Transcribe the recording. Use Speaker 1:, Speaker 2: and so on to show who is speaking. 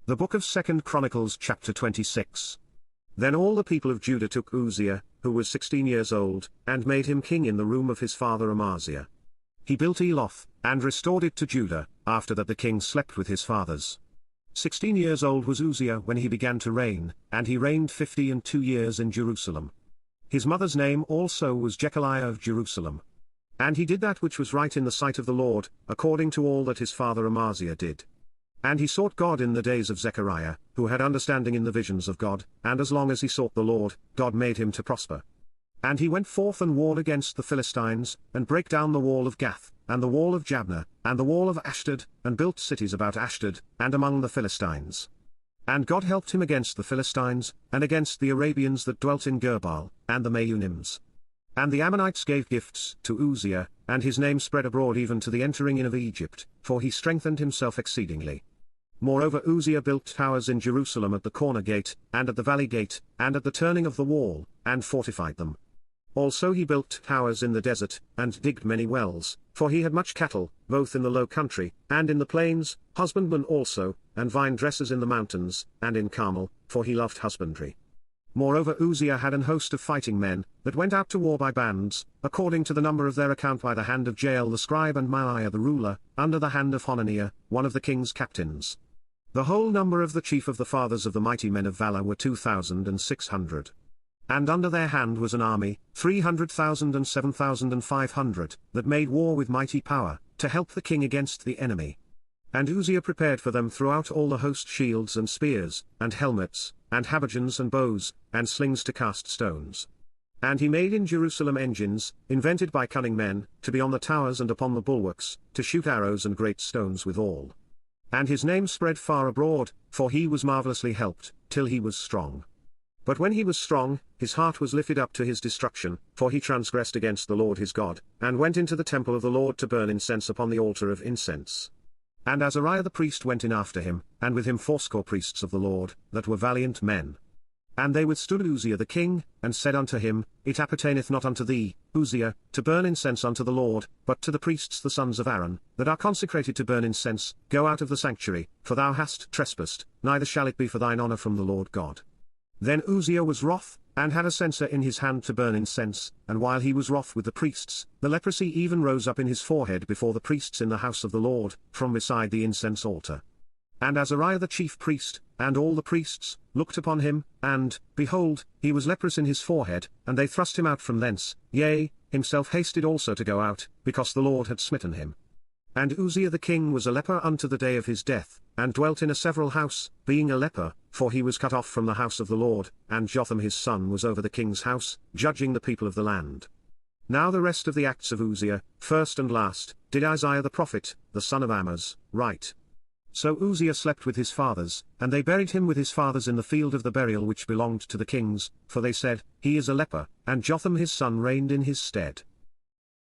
Speaker 1: The book of 2 Chronicles chapter 26. Then all the people of Judah took Uzziah, who was 16 years old, and made him king in the room of his father Amaziah. He built Eloth, and restored it to Judah, after that the king slept with his fathers. 16 years old was Uzziah when he began to reign, and he reigned 52 years in Jerusalem. His mother's name also was Jechaliah of Jerusalem. And he did that which was right in the sight of the Lord, according to all that his father Amaziah did. And he sought God in the days of Zechariah, who had understanding in the visions of God, and as long as he sought the Lord, God made him to prosper. And he went forth and warred against the Philistines, and brake down the wall of Gath, and the wall of Jabneh, and the wall of Ashdod, and built cities about Ashdod, and among the Philistines. And God helped him against the Philistines, and against the Arabians that dwelt in Gerbal, and the Meunims. And the Ammonites gave gifts to Uzziah, and his name spread abroad even to the entering in of Egypt, for he strengthened himself exceedingly. Moreover Uzziah built towers in Jerusalem at the corner gate, and at the valley gate, and at the turning of the wall, and fortified them. Also he built towers in the desert, and digged many wells, for he had much cattle, both in the low country, and in the plains, husbandmen also, and vine dressers in the mountains, and in Carmel, for he loved husbandry. Moreover Uzziah had an host of fighting men, that went out to war by bands, according to the number of their account by the hand of Jael the scribe and Maaiah the ruler, under the hand of Hananiah, one of the king's captains. The whole number of the chief of the fathers of the mighty men of valor were 2,600. And under their hand was an army, 300,000 and 7,500, that made war with mighty power, to help the king against the enemy. And Uzziah prepared for them throughout all the host shields and spears, and helmets, and habergeons and bows, and slings to cast stones. And he made in Jerusalem engines, invented by cunning men, to be on the towers and upon the bulwarks, to shoot arrows and great stones withal. And his name spread far abroad, for he was marvellously helped, till he was strong. But when he was strong, his heart was lifted up to his destruction, for he transgressed against the Lord his God, and went into the temple of the Lord to burn incense upon the altar of incense. And Azariah the priest went in after him, and with him 80 priests of the Lord, that were valiant men. And they withstood Uzziah the king, and said unto him, It appertaineth not unto thee, Uzziah, to burn incense unto the Lord, but to the priests the sons of Aaron, that are consecrated to burn incense. Go out of the sanctuary, for thou hast trespassed, neither shall it be for thine honor from the Lord God. Then Uzziah was wroth, and had a censer in his hand to burn incense, and while he was wroth with the priests, the leprosy even rose up in his forehead before the priests in the house of the Lord, from beside the incense altar. And Azariah the chief priest, and all the priests, looked upon him, and, behold, he was leprous in his forehead, and they thrust him out from thence, yea, himself hasted also to go out, because the Lord had smitten him. And Uzziah the king was a leper unto the day of his death, and dwelt in a several house, being a leper, for he was cut off from the house of the Lord, and Jotham his son was over the king's house, judging the people of the land. Now the rest of the acts of Uzziah, first and last, did Isaiah the prophet, the son of Amoz, write. So Uzziah slept with his fathers, and they buried him with his fathers in the field of the burial which belonged to the kings, for they said, He is a leper, and Jotham his son reigned in his stead.